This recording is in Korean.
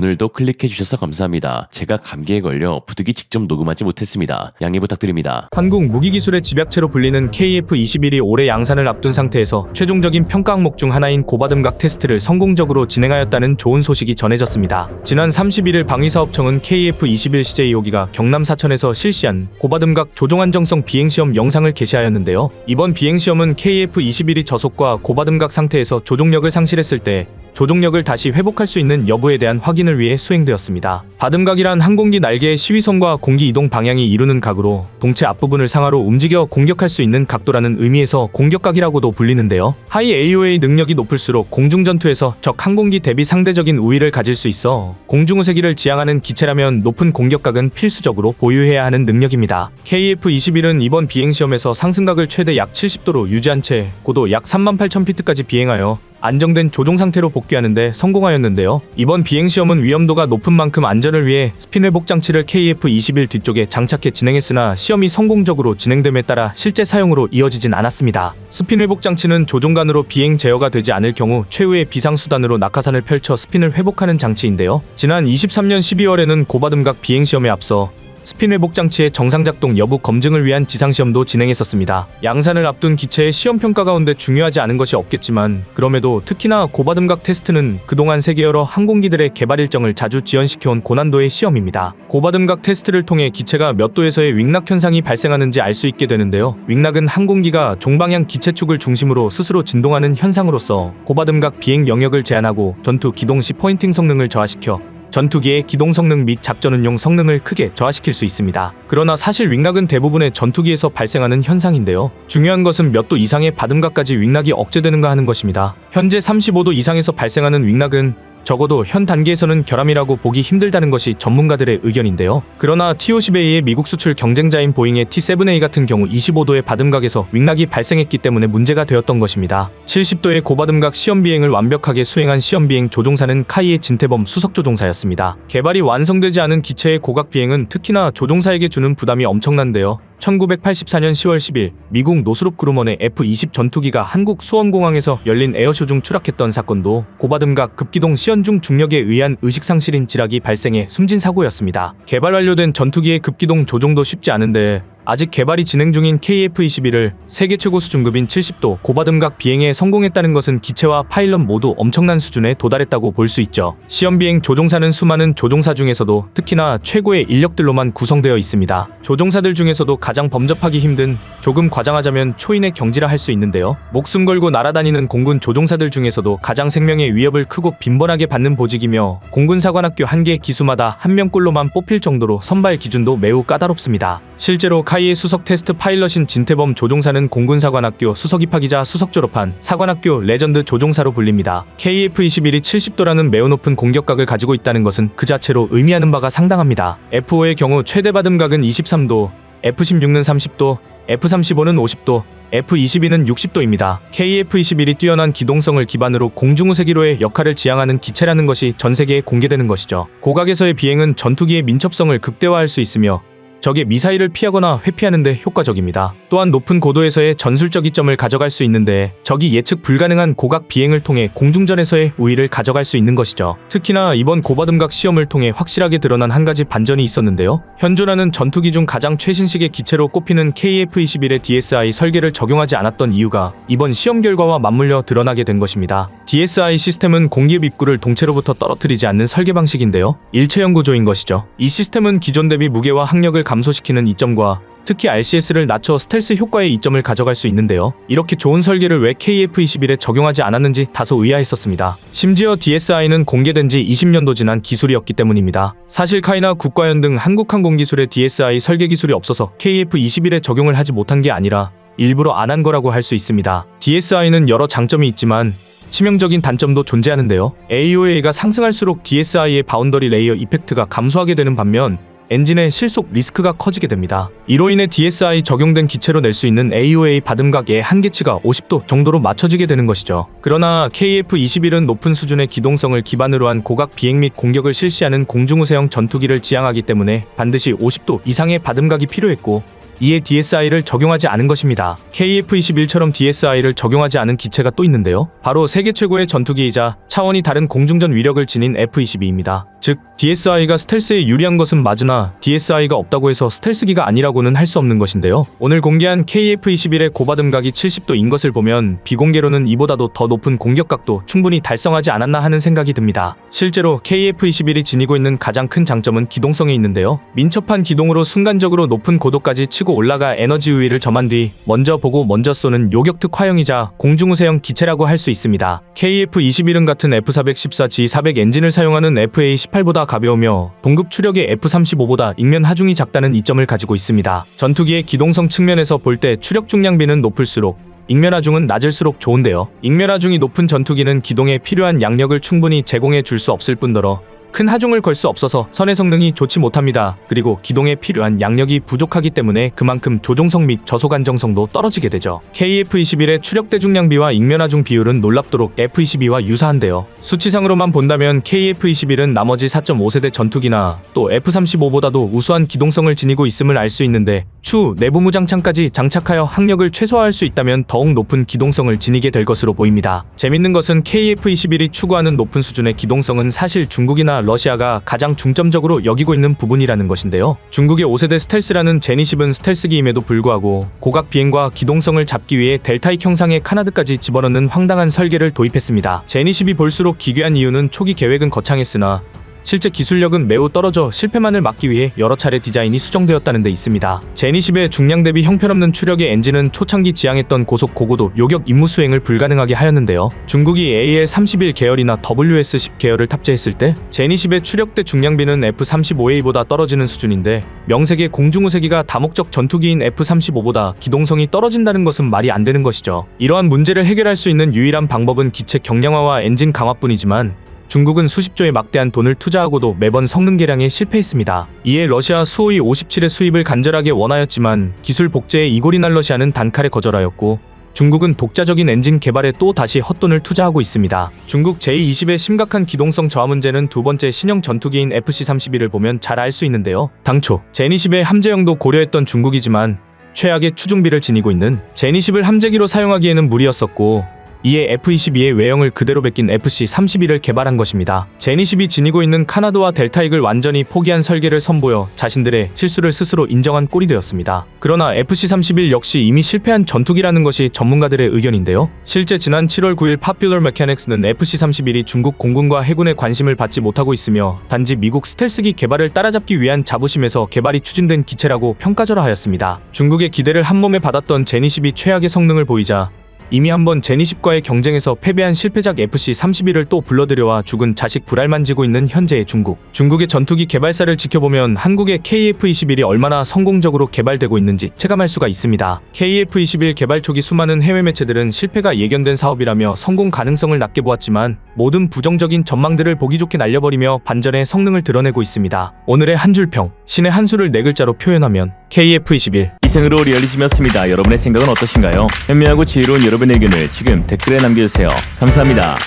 오늘도 클릭해주셔서 감사합니다. 제가 감기에 걸려 부득이 직접 녹음하지 못했습니다. 양해 부탁드립니다. 한국 무기기술의 집약체로 불리는 KF-21이 올해 양산을 앞둔 상태에서 최종적인 평가 항목 중 하나인 고바듬각 테스트를 성공적으로 진행하였다는 좋은 소식이 전해졌습니다. 지난 31일 방위사업청은 KF-21 CJ2호기가 경남 사천에서 실시한 고바듬각 조종 안정성 비행시험 영상을 게시하였는데요. 이번 비행시험은 KF-21이 저속과 고바듬각 상태에서 조종력을 상실했을 때 조종력을 다시 회복할 수 있는 여부에 대한 확인을 위해 수행되었습니다. 바듬각이란 항공기 날개의 시위선과 공기 이동 방향이 이루는 각으로 동체 앞부분을 상하로 움직여 공격할 수 있는 각도라는 의미에서 공격각이라고도 불리는데요. 하이 AOA 능력이 높을수록 공중전투에서 적 항공기 대비 상대적인 우위를 가질 수 있어 공중우세기를 지향하는 기체라면 높은 공격각은 필수적으로 보유해야 하는 능력입니다. KF-21은 이번 비행시험에서 상승각을 최대 약 70도로 유지한 채 고도 약 38,000피트까지 비행하여 안정된 조종 상태로 복귀하는데 성공하였는데요. 이번 비행시험은 위험도가 높은 만큼 안전을 위해 스핀 회복 장치를 KF-21 뒤쪽에 장착해 진행했으나 시험이 성공적으로 진행됨에 따라 실제 사용으로 이어지진 않았습니다. 스핀 회복 장치는 조종간으로 비행 제어가 되지 않을 경우 최후의 비상수단으로 낙하산을 펼쳐 스핀을 회복하는 장치인데요. 지난 23년 12월에는 고바듬각 비행시험에 앞서 스핀 회복 장치의 정상작동 여부 검증을 위한 지상시험도 진행했었습니다. 양산을 앞둔 기체의 시험평가 가운데 중요하지 않은 것이 없겠지만 그럼에도 특히나 고바듬각 테스트는 그동안 세계 여러 항공기들의 개발 일정을 자주 지연시켜온 고난도의 시험입니다. 고바듬각 테스트를 통해 기체가 몇 도에서의 윙락 현상이 발생하는지 알 수 있게 되는데요. 윙락은 항공기가 종방향 기체축을 중심으로 스스로 진동하는 현상으로서 고바듬각 비행 영역을 제한하고 전투 기동 시 포인팅 성능을 저하시켜 전투기의 기동 성능 및 작전 운용 성능을 크게 저하시킬 수 있습니다. 그러나 사실 윙락은 대부분의 전투기에서 발생하는 현상인데요. 중요한 것은 몇 도 이상의 바듬각까지 윙락이 억제되는가 하는 것입니다. 현재 35도 이상에서 발생하는 윙락은 적어도 현 단계에서는 결함이라고 보기 힘들다는 것이 전문가들의 의견인데요. 그러나 T-50A의 미국 수출 경쟁자인 보잉의 T-7A 같은 경우 25도의 바듬각에서 윙락이 발생했기 때문에 문제가 되었던 것입니다. 70도의 고바듬각 시험 비행을 완벽하게 수행한 시험 비행 조종사는 카이의 진태범 수석조종사였습니다. 개발이 완성되지 않은 기체의 고각 비행은 특히나 조종사에게 주는 부담이 엄청난데요. 1984년 10월 10일 미국 노스롭 그루먼의 F-20 전투기가 한국 수원공항에서 열린 에어쇼 중 추락했던 사건도 고바듬각 급기동 시연 중 중력에 의한 의식상실인 지락이 발생해 숨진 사고였습니다. 개발 완료된 전투기의 급기동 조종도 쉽지 않은데 아직 개발이 진행 중인 KF-21을 세계 최고 수준급인 70도 고바듬각 비행에 성공했다는 것은 기체와 파일럿 모두 엄청난 수준에 도달했다고 볼 수 있죠. 시험비행 조종사는 수많은 조종사 중에서도 특히나 최고의 인력들로만 구성되어 있습니다. 조종사들 중에서도 가장 범접하기 힘든, 조금 과장하자면 초인의 경지라 할 수 있는데요. 목숨 걸고 날아다니는 공군 조종사들 중에서도 가장 생명의 위협을 크고 빈번하게 받는 보직이며 공군사관학교 한 개 기수마다 한 명꼴로만 뽑힐 정도로 선발 기준도 매우 까다롭습니다. 실제로 카이의 수석 테스트 파일럿인 진태범 조종사는 공군사관학교 수석 입학이자 수석 졸업한 사관학교 레전드 조종사로 불립니다. KF-21이 70도라는 매우 높은 공격각을 가지고 있다는 것은 그 자체로 의미하는 바가 상당합니다. F5의 경우 최대 바듬각은 23도, F-16는 30도, F-35는 50도, F-22는 60도입니다. KF-21이 뛰어난 기동성을 기반으로 공중우세기로의 역할을 지향하는 기체라는 것이 전 세계에 공개되는 것이죠. 고각에서의 비행은 전투기의 민첩성을 극대화할 수 있으며 적의 미사일을 피하거나 회피하는 데 효과적입니다. 또한 높은 고도에서의 전술적 이점을 가져갈 수 있는데 적이 예측 불가능한 고각 비행을 통해 공중전에서의 우위를 가져갈 수 있는 것이죠. 특히나 이번 고바듬각 시험을 통해 확실하게 드러난 한 가지 반전이 있었는데요. 현존하는 전투기 중 가장 최신식의 기체로 꼽히는 KF-21의 DSI 설계를 적용하지 않았던 이유가 이번 시험 결과와 맞물려 드러나게 된 것입니다. DSI 시스템은 공기압 입구를 동체로부터 떨어뜨리지 않는 설계 방식인데요. 일체형 구조인 것이죠. 이 시스템은 기존 대비 무게와 항력을 감소시키는 이점과 특히 RCS를 낮춰 스텔스 효과의 이점을 가져갈 수 있는데요. 이렇게 좋은 설계를 왜 KF-21에 적용하지 않았는지 다소 의아했었습니다. 심지어 DSI는 공개된 지 20년도 지난 기술이었기 때문입니다. 사실 카이나 국가연 등 한국항공기술의 DSI 설계 기술이 없어서 KF-21에 적용을 하지 못한 게 아니라 일부러 안 한 거라고 할 수 있습니다. DSI는 여러 장점이 있지만 치명적인 단점도 존재하는데요. AOA가 상승할수록 DSI의 바운더리 레이어 이펙트가 감소하게 되는 반면 엔진의 실속 리스크가 커지게 됩니다. 이로 인해 DSI 적용된 기체로 낼 수 있는 AOA 바듬각의 한계치가 50도 정도로 맞춰지게 되는 것이죠. 그러나 KF-21은 높은 수준의 기동성을 기반으로 한 고각 비행 및 공격을 실시하는 공중우세형 전투기를 지향하기 때문에 반드시 50도 이상의 바듬각이 필요했고 이에 DSI를 적용하지 않은 것입니다. KF-21처럼 DSI를 적용하지 않은 기체가 또 있는데요. 바로 세계 최고의 전투기이자 차원이 다른 공중전 위력을 지닌 F-22입니다. 즉 DSI가 스텔스에 유리한 것은 맞으나 DSI가 없다고 해서 스텔스기가 아니라고는 할 수 없는 것인데요. 오늘 공개한 KF-21의 고받음각이 70도인 것을 보면 비공개로는 이보다도 더 높은 공격각도 충분히 달성하지 않았나 하는 생각이 듭니다. 실제로 KF-21이 지니고 있는 가장 큰 장점은 기동성에 있는데요. 민첩한 기동으로 순간적으로 높은 고도까지 치고 올라가 에너지 우위를 점한 뒤 먼저 보고 먼저 쏘는 요격특 화형이자 공중우세형 기체라고 할 수 있습니다. KF-21은 같은 F414G400 엔진을 사용하는 FA-18보다 가벼우며 동급 추력의 F-35보다 ing면 하중이 작다는 이점을 가지고 있습니다. 전투기의 기동성 측면에서 볼 때 추력 중량비는 높을수록 ing면 하중은 낮을수록 좋은데요. ing면 하중이 높은 전투기는 기동에 필요한 양력을 충분히 제공해 줄 수 없을 뿐더러 큰 하중을 걸 수 없어서 선의 성능이 좋지 못합니다. 그리고 기동에 필요한 양력이 부족하기 때문에 그만큼 조종성 및 저속 안정성도 떨어지게 되죠. KF-21의 추력 대중량비와 ing면 하중 비율은 놀랍도록 F-22와 유사한데요. 수치상으로만 본다면 KF-21은 나머지 4.5세대 전투기나 또 F-35보다도 우수한 기동성을 지니고 있음을 알 수 있는데 추후 내부 무장창까지 장착하여 항력을 최소화할 수 있다면 더욱 높은 기동성을 지니게 될 것으로 보입니다. 재밌는 것은 KF-21이 추구하는 높은 수준의 기동성은 사실 중국이나 러시아가 가장 중점적으로 여기고 있는 부분이라는 것인데요. 중국의 5세대 스텔스라는 제니10은 스텔스기임에도 불구하고 고각 비행과 기동성을 잡기 위해 델타익 형상의 카나드까지 집어넣는 황당한 설계를 도입했습니다. 제니10이 볼수록 기괴한 이유는 초기 계획은 거창했으나 실제 기술력은 매우 떨어져 실패만을 막기 위해 여러 차례 디자인이 수정되었다는 데 있습니다. 제니10의 중량 대비 형편없는 추력의 엔진은 초창기 지향했던 고속 고고도 요격 임무 수행을 불가능하게 하였는데요. 중국이 AL-31 계열이나 WS-10 계열을 탑재했을 때 제니10의 추력대 중량비는 F-35A보다 떨어지는 수준인데 명색의 공중우세기가 다목적 전투기인 F-35보다 기동성이 떨어진다는 것은 말이 안 되는 것이죠. 이러한 문제를 해결할 수 있는 유일한 방법은 기체 경량화와 엔진 강화뿐이지만 중국은 수십조의 막대한 돈을 투자하고도 매번 성능 개량에 실패했습니다. 이에 러시아 수호이 57의 수입을 간절하게 원하였지만 기술 복제에 이골이 날 러시아는 단칼에 거절하였고 중국은 독자적인 엔진 개발에 또 다시 헛돈을 투자하고 있습니다. 중국 J-20의 심각한 기동성 저하 문제는 두 번째 신형 전투기인 FC-31을 보면 잘 알 수 있는데요. 당초 제니10의 함재형도 고려했던 중국이지만 최악의 추중비를 지니고 있는 제니10을 함재기로 사용하기에는 무리였었고 이에 F-22의 외형을 그대로 베낀 FC-31을 개발한 것입니다. 제니10이 지니고 있는 카나드와 델타익을 완전히 포기한 설계를 선보여 자신들의 실수를 스스로 인정한 꼴이 되었습니다. 그러나 FC-31 역시 이미 실패한 전투기라는 것이 전문가들의 의견인데요. 실제 지난 7월 9일 Popular Mechanics는 FC-31이 중국 공군과 해군의 관심을 받지 못하고 있으며 단지 미국 스텔스기 개발을 따라잡기 위한 자부심에서 개발이 추진된 기체라고 평가절하하였습니다. 중국의 기대를 한몸에 받았던 제니10이 최악의 성능을 보이자 이미 한번 제니10과의 경쟁에서 패배한 실패작 FC-31을 또 불러들여와 죽은 자식 불알만 지고 있는 현재의 중국. 중국의 전투기 개발사를 지켜보면 한국의 KF-21이 얼마나 성공적으로 개발되고 있는지 체감할 수가 있습니다. KF-21 개발 초기 수많은 해외 매체들은 실패가 예견된 사업이라며 성공 가능성을 낮게 보았지만 모든 부정적인 전망들을 보기 좋게 날려버리며 반전의 성능을 드러내고 있습니다. 오늘의 한 줄 평, 신의 한 수를 네 글자로 표현하면 KF-21 이생으로 리얼리즘이었습니다. 여러분의 생각은 어떠신가요? 현명하고 지혜로운 여러분의 의견을 지금 댓글에 남겨주세요. 감사합니다.